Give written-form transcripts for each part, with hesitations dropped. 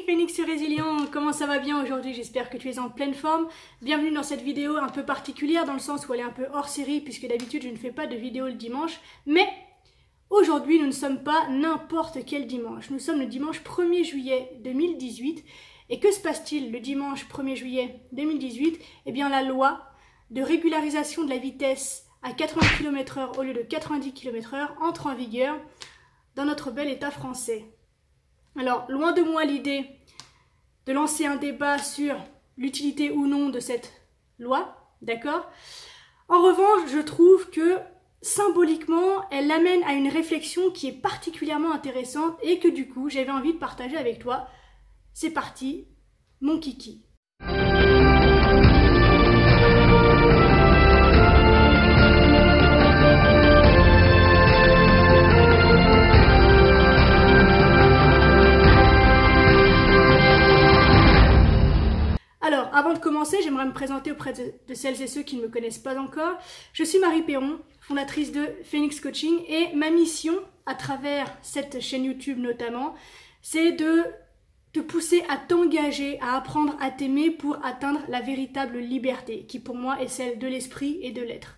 Phénix Résilient, comment ça va bien aujourd'hui? J'espère que tu es en pleine forme. Bienvenue dans cette vidéo un peu particulière dans le sens où elle est un peu hors série puisque d'habitude je ne fais pas de vidéo le dimanche. Mais aujourd'hui nous ne sommes pas n'importe quel dimanche. Nous sommes le dimanche 1er juillet 2018. Et que se passe-t-il le dimanche 1er juillet 2018? Eh bien la loi de régularisation de la vitesse à 80 km/h au lieu de 90 km/h entre en vigueur dans notre bel État français. Alors, loin de moi l'idée de lancer un débat sur l'utilité ou non de cette loi, d'accord? En revanche, je trouve que symboliquement, elle amène à une réflexion qui est particulièrement intéressante et que du coup, j'avais envie de partager avec toi. C'est parti, mon kiki. Alors, avant de commencer, j'aimerais me présenter auprès de celles et ceux qui ne me connaissent pas encore. Je suis Marie Perron, fondatrice de Phénix Coaching, et ma mission, à travers cette chaîne YouTube notamment, c'est de te pousser à t'engager, à apprendre à t'aimer pour atteindre la véritable liberté, qui pour moi est celle de l'esprit et de l'être.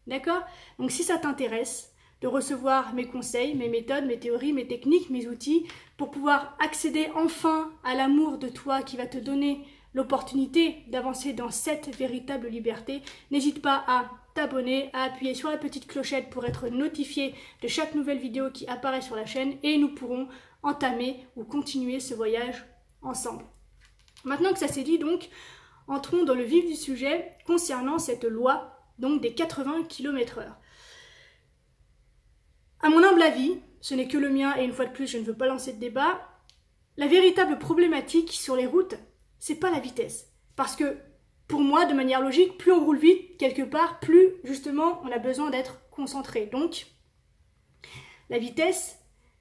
D'accord? Donc si ça t'intéresse de recevoir mes conseils, mes méthodes, mes théories, mes techniques, mes outils, pour pouvoir accéder enfin à l'amour de toi qui va te donner l'opportunité d'avancer dans cette véritable liberté, n'hésite pas à t'abonner, à appuyer sur la petite clochette pour être notifié de chaque nouvelle vidéo qui apparaît sur la chaîne et nous pourrons entamer ou continuer ce voyage ensemble. Maintenant que ça s'est dit, donc, entrons dans le vif du sujet concernant cette loi donc des 80 km/h. À mon humble avis, ce n'est que le mien et une fois de plus je ne veux pas lancer de débat, la véritable problématique sur les routes, c'est pas la vitesse. Parce que, pour moi, de manière logique, plus on roule vite, quelque part, plus, justement, on a besoin d'être concentré. Donc, la vitesse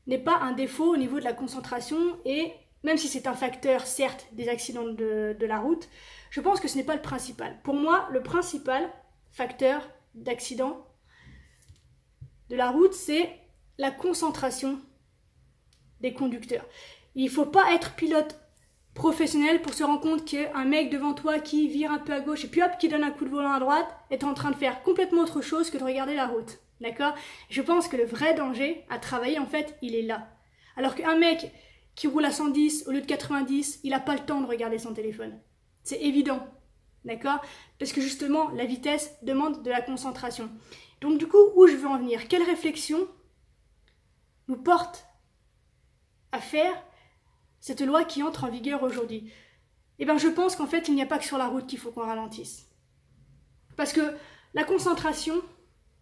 n'est pas un défaut au niveau de la concentration et, même si c'est un facteur, certes, des accidents de la route, je pense que ce n'est pas le principal. Pour moi, le principal facteur d'accident de la route, c'est la concentration des conducteurs. Il ne faut pas être pilote professionnel pour se rendre compte qu'un mec devant toi qui vire un peu à gauche et puis hop, qui donne un coup de volant à droite, est en train de faire complètement autre chose que de regarder la route. D'accord? Je pense que le vrai danger à travailler, en fait, il est là. Alors qu'un mec qui roule à 110 au lieu de 90, il n'a pas le temps de regarder son téléphone. C'est évident. D'accord? Parce que justement, la vitesse demande de la concentration. Donc du coup, où je veux en venir? Quelle réflexion nous porte à faire cette loi qui entre en vigueur aujourd'hui? Eh bien, je pense qu'en fait, il n'y a pas que sur la route qu'il faut qu'on ralentisse. Parce que la concentration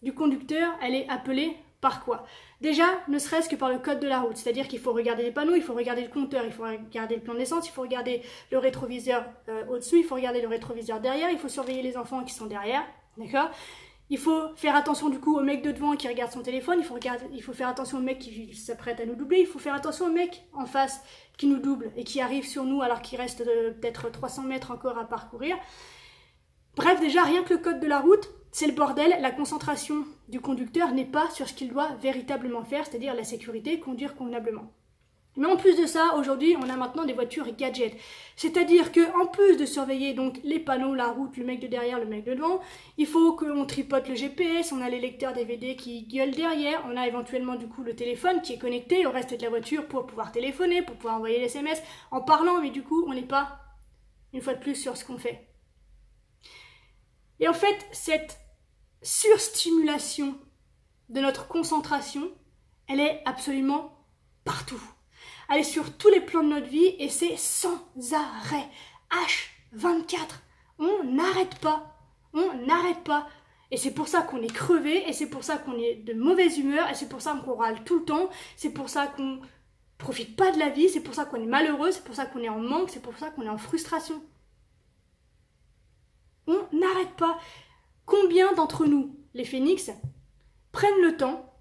du conducteur, elle est appelée par quoi? Déjà, ne serait-ce que par le code de la route. C'est-à-dire qu'il faut regarder les panneaux, il faut regarder le compteur, il faut regarder le plan d'essence, il faut regarder le rétroviseur au-dessus, il faut regarder le rétroviseur derrière, il faut surveiller les enfants qui sont derrière. D'accord? Il faut faire attention du coup au mec de devant qui regarde son téléphone, il faut faire attention au mec qui s'apprête à nous doubler, il faut faire attention au mec en face qui nous double et qui arrive sur nous alors qu'il reste peut-être 300 mètres encore à parcourir. Bref, déjà, rien que le code de la route, c'est le bordel. La concentration du conducteur n'est pas sur ce qu'il doit véritablement faire, c'est-à-dire la sécurité, conduire convenablement. Mais en plus de ça, aujourd'hui, on a maintenant des voitures gadgets. C'est-à-dire qu'en plus de surveiller donc les panneaux, la route, le mec de derrière, le mec de devant, il faut qu'on tripote le GPS, on a les lecteurs DVD qui gueulent derrière, on a éventuellement du coup le téléphone qui est connecté au reste de la voiture pour pouvoir téléphoner, pour pouvoir envoyer les SMS en parlant, mais du coup, on n'est pas, une fois de plus, sur ce qu'on fait. Et en fait, cette surstimulation de notre concentration, elle est absolument partout. Elle est sur tous les plans de notre vie et c'est sans arrêt. H24. On n'arrête pas. On n'arrête pas. Et c'est pour ça qu'on est crevé, et c'est pour ça qu'on est de mauvaise humeur, et c'est pour ça qu'on râle tout le temps, c'est pour ça qu'on profite pas de la vie, c'est pour ça qu'on est malheureux, c'est pour ça qu'on est en manque, c'est pour ça qu'on est en frustration. On n'arrête pas. Combien d'entre nous, les phénix, prennent le temps,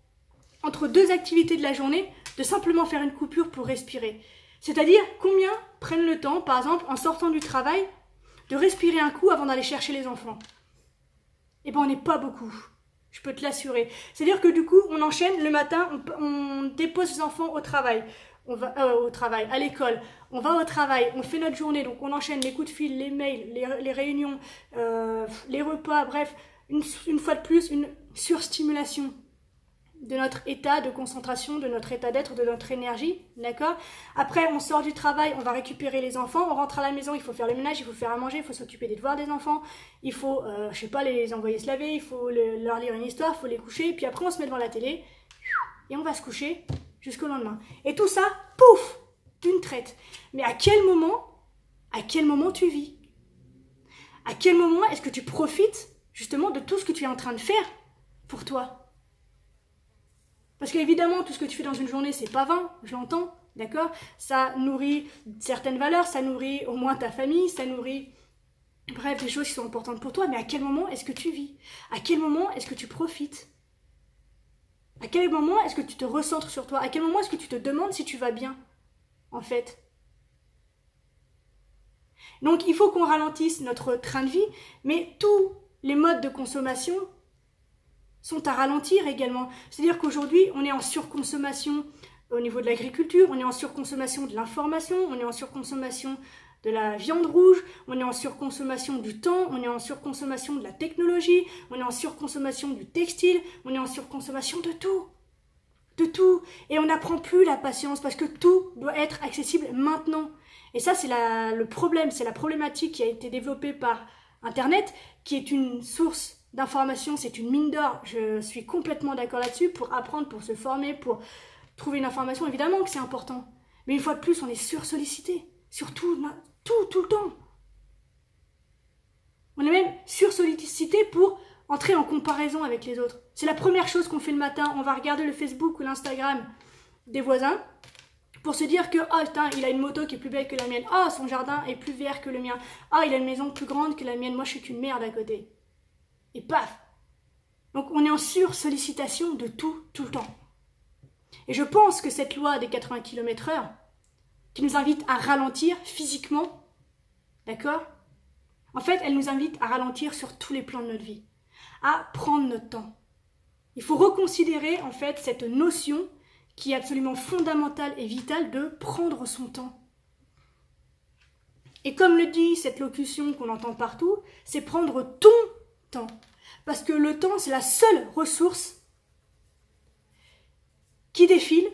entre deux activités de la journée, de simplement faire une coupure pour respirer? C'est-à-dire, combien prennent le temps, par exemple, en sortant du travail, de respirer un coup avant d'aller chercher les enfants? Eh bien, on n'est pas beaucoup. Je peux te l'assurer. C'est-à-dire que du coup, on enchaîne le matin, on dépose les enfants au travail. on va au travail, à l'école, on va au travail, on fait notre journée, donc on enchaîne les coups de fil, les mails, les réunions, les repas, bref, une fois de plus, une surstimulation de notre état de concentration, de notre état d'être, de notre énergie, d'accord? Après, on sort du travail, on va récupérer les enfants, on rentre à la maison, il faut faire le ménage, il faut faire à manger, il faut s'occuper des devoirs des enfants, il faut, je sais pas, les envoyer se laver, il faut leur lire une histoire, il faut les coucher, puis après on se met devant la télé, et on va se coucher jusqu'au lendemain. Et tout ça, pouf, d'une traite. Mais à quel moment tu vis? À quel moment est-ce que tu profites, justement, de tout ce que tu es en train de faire pour toi? Parce qu'évidemment, tout ce que tu fais dans une journée, c'est pas vain, je l'entends, d'accord? Ça nourrit certaines valeurs, ça nourrit au moins ta famille, ça nourrit, bref, des choses qui sont importantes pour toi, mais à quel moment est-ce que tu vis? À quel moment est-ce que tu profites? À quel moment est-ce que tu te recentres sur toi? À quel moment est-ce que tu te demandes si tu vas bien, en fait? Donc, il faut qu'on ralentisse notre train de vie, mais tous les modes de consommation sont à ralentir également. C'est-à-dire qu'aujourd'hui, on est en surconsommation au niveau de l'agriculture, on est en surconsommation de l'information, on est en surconsommation de la viande rouge, on est en surconsommation du temps, on est en surconsommation de la technologie, on est en surconsommation du textile, on est en surconsommation de tout. De tout. Et on n'apprend plus la patience parce que tout doit être accessible maintenant. Et ça, c'est le problème, c'est la problématique qui a été développée par Internet, qui est une source d'information, c'est une mine d'or. Je suis complètement d'accord là-dessus. Pour apprendre, pour se former, pour trouver une information, évidemment que c'est important. Mais une fois de plus, on est sursollicité. Surtout, tout le temps. On est même sursollicité pour entrer en comparaison avec les autres. C'est la première chose qu'on fait le matin. On va regarder le Facebook ou l'Instagram des voisins pour se dire que « Ah, putain, il a une moto qui est plus belle que la mienne. Ah, son jardin est plus vert que le mien. Ah, il a une maison plus grande que la mienne. Moi, je suis qu'une merde à côté. » Et paf! Donc on est en sursollicitation de tout le temps. Et je pense que cette loi des 80 km/h, qui nous invite à ralentir physiquement, d'accord? En fait, elle nous invite à ralentir sur tous les plans de notre vie, à prendre notre temps. Il faut reconsidérer en fait cette notion qui est absolument fondamentale et vitale de prendre son temps. Et comme le dit cette locution qu'on entend partout, c'est prendre ton temps. Parce que le temps, c'est la seule ressource qui défile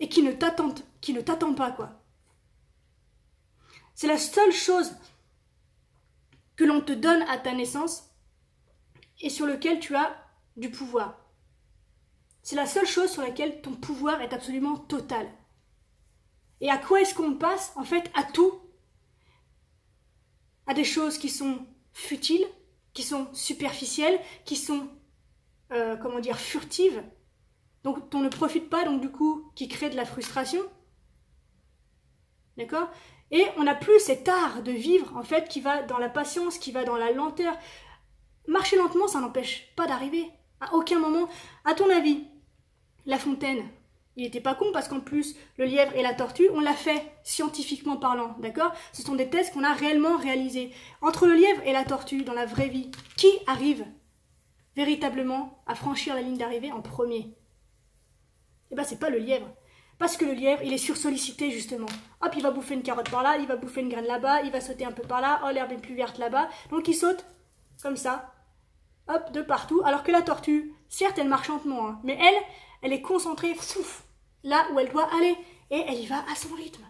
et qui ne t'attend pas, quoi. C'est la seule chose que l'on te donne à ta naissance et sur lequel tu as du pouvoir. C'est la seule chose sur laquelle ton pouvoir est absolument total. Et à quoi est-ce qu'on passe? En fait, à tout. À des choses qui sont futiles, qui sont superficielles, qui sont, furtives, donc on ne profite pas, donc du coup, qui crée de la frustration. D'accord? Et on n'a plus cet art de vivre, en fait, qui va dans la patience, qui va dans la lenteur. Marcher lentement, ça n'empêche pas d'arriver. À aucun moment. À ton avis, La Fontaine, il n'était pas con parce qu'en plus, le lièvre et la tortue, on l'a fait scientifiquement parlant, d'accord? Ce sont des tests qu'on a réellement réalisés. Entre le lièvre et la tortue, dans la vraie vie, qui arrive véritablement à franchir la ligne d'arrivée en premier? Eh bien, c'est pas le lièvre. Parce que le lièvre, il est sursollicité, justement. Hop, il va bouffer une carotte par là, il va bouffer une graine là-bas, il va sauter un peu par là, oh, l'herbe est plus verte là-bas. Donc, il saute comme ça, hop, de partout. Alors que la tortue, certes, elle marche lentement, hein, mais elle est concentrée, là où elle doit aller. Et elle y va à son rythme.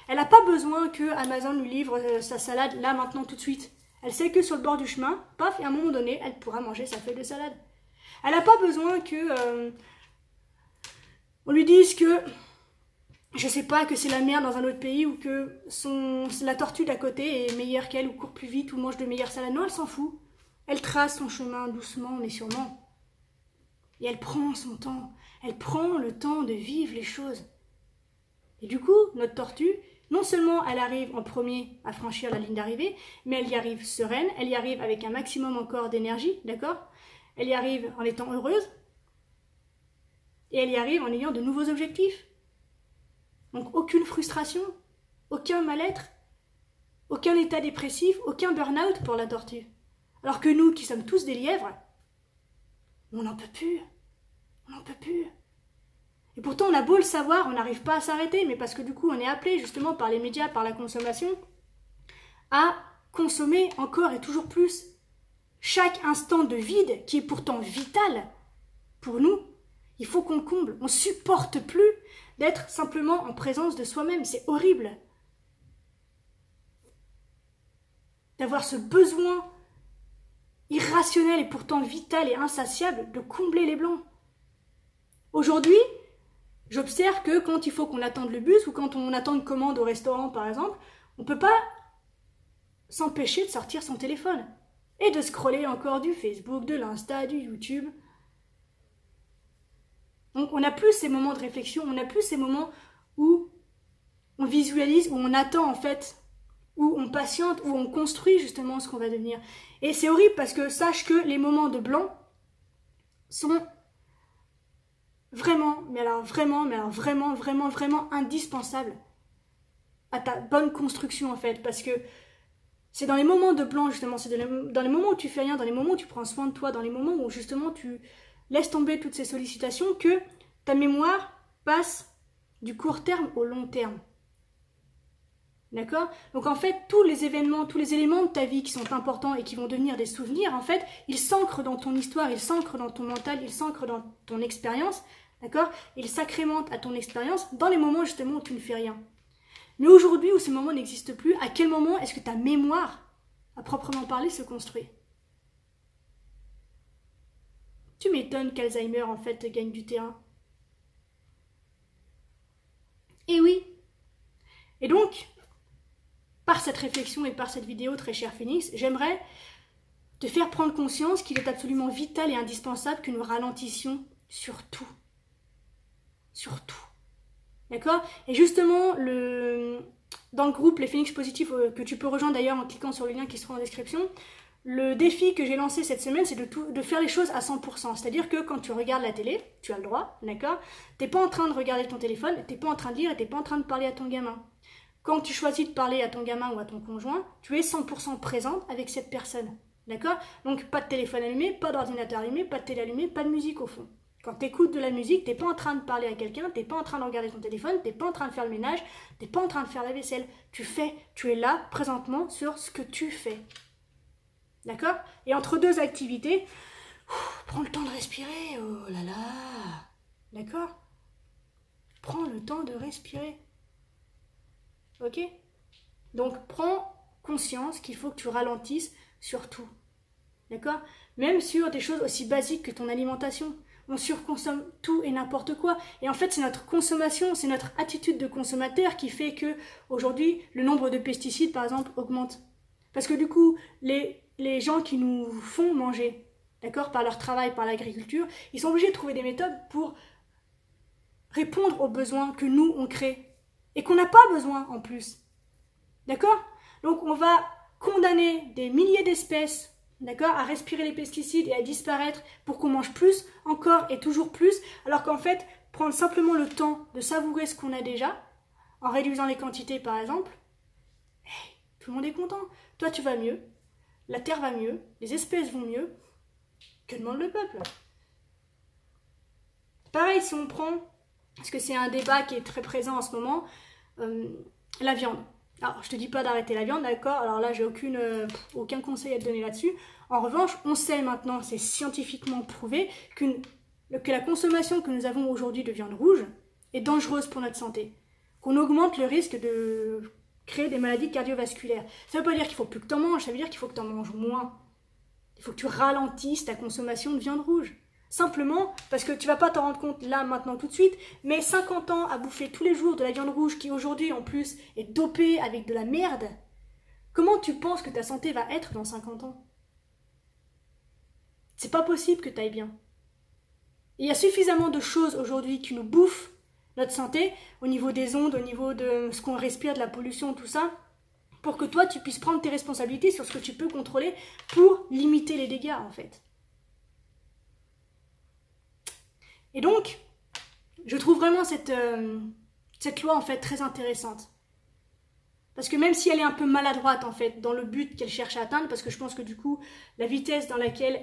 Elle n'a pas besoin que Amazon lui livre sa salade, là, maintenant, tout de suite. Elle sait que sur le bord du chemin, paf, et à un moment donné, elle pourra manger sa feuille de salade. Elle n'a pas besoin que... on lui dise que... je sais pas, que c'est la merde dans un autre pays ou que la tortue d'à côté est meilleure qu'elle ou court plus vite ou mange de meilleures salades. Non, elle s'en fout. Elle trace son chemin doucement mais sûrement. Et elle prend son temps. Elle prend le temps de vivre les choses. Et du coup, notre tortue, non seulement elle arrive en premier à franchir la ligne d'arrivée, mais elle y arrive sereine, elle y arrive avec un maximum encore d'énergie, d'accord? Elle y arrive en étant heureuse. Et elle y arrive en ayant de nouveaux objectifs. Donc aucune frustration, aucun mal-être, aucun état dépressif, aucun burn-out pour la tortue. Alors que nous, qui sommes tous des lièvres, on n'en peut plus. On n'en peut plus. Et pourtant, on a beau le savoir, on n'arrive pas à s'arrêter, mais parce que du coup, on est appelé justement par les médias, par la consommation, à consommer encore et toujours plus. Chaque instant de vide, qui est pourtant vital pour nous, il faut qu'on comble. On ne supporte plus d'être simplement en présence de soi-même. C'est horrible. D'avoir ce besoin irrationnel et pourtant vital et insatiable de combler les blancs. Aujourd'hui, j'observe que quand il faut qu'on attende le bus ou quand on attend une commande au restaurant par exemple, on ne peut pas s'empêcher de sortir son téléphone et de scroller encore du Facebook, de l'Insta, du YouTube. Donc on n'a plus ces moments de réflexion, on n'a plus ces moments où on visualise, où on attend en fait, où on patiente, où on construit justement ce qu'on va devenir. Et c'est horrible parce que sache que les moments de blanc sont vraiment, vraiment indispensables à ta bonne construction en fait. Parce que c'est dans les moments de blanc justement, c'est dans les moments où tu fais rien, dans les moments où tu prends soin de toi, dans les moments où justement tu laisses tomber toutes ces sollicitations que ta mémoire passe du court terme au long terme. D'accord? Donc en fait, tous les événements, tous les éléments de ta vie qui sont importants et qui vont devenir des souvenirs, en fait, ils s'ancrent dans ton histoire, ils s'ancrent dans ton mental, ils s'ancrent dans ton expérience, d'accord? Ils s'agrémentent à ton expérience dans les moments justement où tu ne fais rien. Mais aujourd'hui où ces moments n'existent plus, à quel moment est-ce que ta mémoire, à proprement parler, se construit? Tu m'étonnes qu'Alzheimer, en fait, gagne du terrain. Et oui. Et donc, par cette réflexion et par cette vidéo, très cher Phoenix, j'aimerais te faire prendre conscience qu'il est absolument vital et indispensable que nous ralentissions sur tout. Sur tout. D'accord? Et justement, dans le groupe Les Phoenix Positifs, que tu peux rejoindre d'ailleurs en cliquant sur le lien qui sera en description, le défi que j'ai lancé cette semaine, c'est de faire les choses à 100%. C'est-à-dire que quand tu regardes la télé, tu as le droit, d'accord? T'es pas en train de regarder ton téléphone, t'es pas en train de lire et t'es pas en train de parler à ton gamin. Quand tu choisis de parler à ton gamin ou à ton conjoint, tu es 100% présente avec cette personne. D'accord? Donc pas de téléphone allumé, pas d'ordinateur allumé, pas de télé allumée, pas de musique au fond. Quand tu écoutes de la musique, t'es pas en train de parler à quelqu'un, t'es pas en train de regarder ton téléphone, t'es pas en train de faire le ménage, t'es pas en train de faire la vaisselle. Tu es là présentement sur ce que tu fais. D'accord? Et entre deux activités, prends le temps de respirer, oh là là. D'accord? Prends le temps de respirer. Ok? Donc prends conscience qu'il faut que tu ralentisses sur tout. D'accord? Même sur des choses aussi basiques que ton alimentation. On surconsomme tout et n'importe quoi. Et en fait, c'est notre consommation, c'est notre attitude de consommateur qui fait que aujourd'hui, le nombre de pesticides, par exemple, augmente. Parce que du coup, les gens qui nous font manger, d'accord, par leur travail, par l'agriculture, ils sont obligés de trouver des méthodes pour répondre aux besoins que nous, on crée. Et qu'on n'a pas besoin en plus. D'accord? Donc on va condamner des milliers d'espèces, d'accord, à respirer les pesticides et à disparaître pour qu'on mange plus, encore et toujours plus, alors qu'en fait, prendre simplement le temps de savourer ce qu'on a déjà, en réduisant les quantités par exemple, hey, tout le monde est content. Toi tu vas mieux, la terre va mieux, les espèces vont mieux. Que demande le peuple? Pareil si on prend, parce que c'est un débat qui est très présent en ce moment, la viande. Alors, je te dis pas d'arrêter la viande, d'accord? Alors là, j'ai aucun conseil à te donner là-dessus. En revanche, on sait maintenant, c'est scientifiquement prouvé, que la consommation que nous avons aujourd'hui de viande rouge est dangereuse pour notre santé. Qu'on augmente le risque de créer des maladies cardiovasculaires. Ça veut pas dire qu'il faut plus que tu en manges, ça veut dire qu'il faut que tu en manges moins. Il faut que tu ralentisses ta consommation de viande rouge. Simplement parce que tu vas pas t'en rendre compte là, maintenant, tout de suite, mais 50 ans à bouffer tous les jours de la viande rouge qui aujourd'hui en plus est dopée avec de la merde, comment tu penses que ta santé va être dans 50 ans? C'est pas possible que tu ailles bien. Il y a suffisamment de choses aujourd'hui qui nous bouffent notre santé, au niveau des ondes, au niveau de ce qu'on respire, de la pollution, tout ça, pour que toi tu puisses prendre tes responsabilités sur ce que tu peux contrôler pour limiter les dégâts en fait. Et donc, je trouve vraiment cette loi en fait très intéressante. Parce que même si elle est un peu maladroite en fait dans le but qu'elle cherche à atteindre, parce que je pense que du coup, la vitesse dans laquelle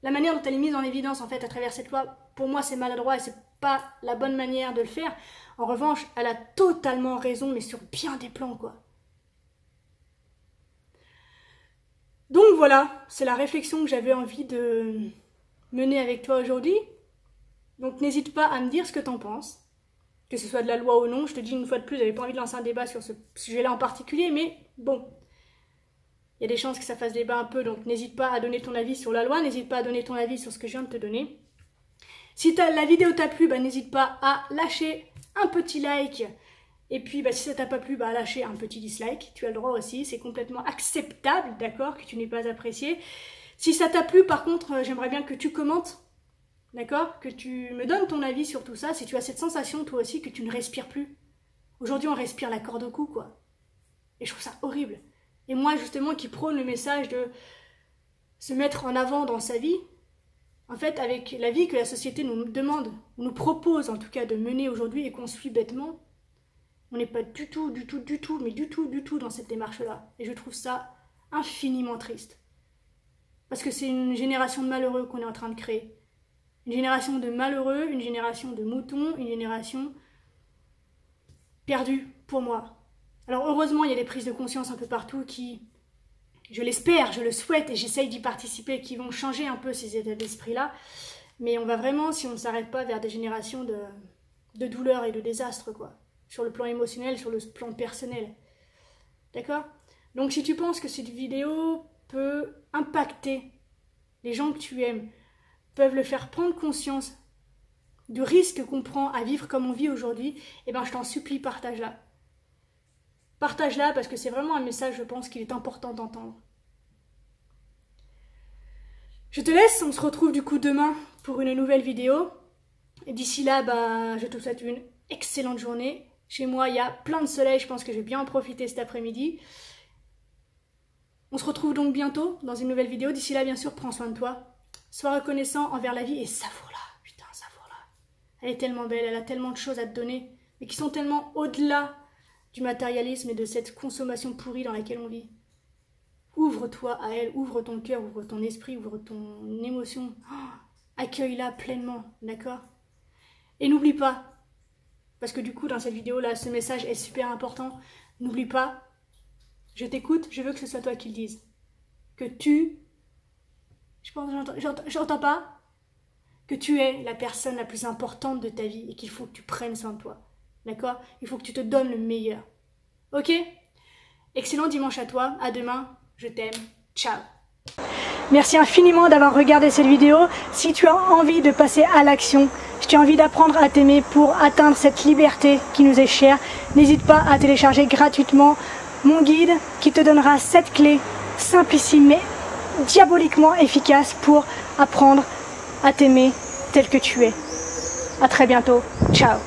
la manière dont elle est mise en évidence en fait à travers cette loi, pour moi c'est maladroit et c'est pas la bonne manière de le faire. En revanche, elle a totalement raison, mais sur bien des plans, quoi. Donc voilà, c'est la réflexion que j'avais envie de mener avec toi aujourd'hui. Donc n'hésite pas à me dire ce que t'en penses, que ce soit de la loi ou non. Je te dis une fois de plus, j'avais pas envie de lancer un débat sur ce sujet-là en particulier, mais bon, il y a des chances que ça fasse débat un peu, donc n'hésite pas à donner ton avis sur la loi, n'hésite pas à donner ton avis sur ce que je viens de te donner. Si la vidéo t'a plu, n'hésite pas à lâcher un petit like. Et puis, si ça t'a pas plu, lâcher un petit dislike. Tu as le droit aussi, c'est complètement acceptable, d'accord, que tu n'aies pas apprécié. Si ça t'a plu, par contre, j'aimerais bien que tu commentes, d'accord, que tu me donnes ton avis sur tout ça. Si tu as cette sensation, toi aussi, que tu ne respires plus. Aujourd'hui, on respire la corde au cou, quoi. Et je trouve ça horrible. Et moi, justement, qui prône le message de se mettre en avant dans sa vie, en fait, avec la vie que la société nous demande, nous propose en tout cas de mener aujourd'hui et qu'on suit bêtement, on n'est pas du tout dans cette démarche-là. Et je trouve ça infiniment triste. Parce que c'est une génération de malheureux qu'on est en train de créer. Une génération de malheureux, une génération de moutons, une génération perdue pour moi. Alors heureusement, il y a des prises de conscience un peu partout qui, je l'espère, je le souhaite et j'essaye d'y participer, qui vont changer un peu ces états d'esprit-là. Mais on va vraiment, si on ne s'arrête pas, vers des générations de douleur et de désastre, quoi. Sur le plan émotionnel, sur le plan personnel. D'accord? Donc si tu penses que cette vidéo peut impacter les gens que tu aimes, peuvent le faire prendre conscience du risque qu'on prend à vivre comme on vit aujourd'hui, je t'en supplie, partage-la. Partage-la parce que c'est vraiment un message, je pense, qu'il est important d'entendre. Je te laisse, on se retrouve du coup demain pour une nouvelle vidéo. Et d'ici là, je te souhaite une excellente journée. Chez moi, il y a plein de soleil, je pense que je vais bien en profiter cet après-midi. On se retrouve donc bientôt dans une nouvelle vidéo. D'ici là, bien sûr, prends soin de toi. Sois reconnaissant envers la vie et savoure-la. Putain, savoure-la. Elle est tellement belle, elle a tellement de choses à te donner, mais qui sont tellement au-delà du matérialisme et de cette consommation pourrie dans laquelle on vit. Ouvre-toi à elle, ouvre ton cœur, ouvre ton esprit, ouvre ton émotion. Accueille-la pleinement, d'accord? Et n'oublie pas, parce que du coup dans cette vidéo-là, ce message est super important, n'oublie pas, je t'écoute, je veux que ce soit toi qui le dise. Que tu... J'entends pas. Que tu es la personne la plus importante de ta vie et qu'il faut que tu prennes soin de toi. D'accord? Il faut que tu te donnes le meilleur. Ok? Excellent dimanche à toi. À demain. Je t'aime. Ciao. Merci infiniment d'avoir regardé cette vidéo. Si tu as envie de passer à l'action, si tu as envie d'apprendre à t'aimer pour atteindre cette liberté qui nous est chère, n'hésite pas à télécharger gratuitement mon guide qui te donnera 7 clés simplissimes mais diaboliquement efficaces pour apprendre à t'aimer tel que tu es. À très bientôt. Ciao.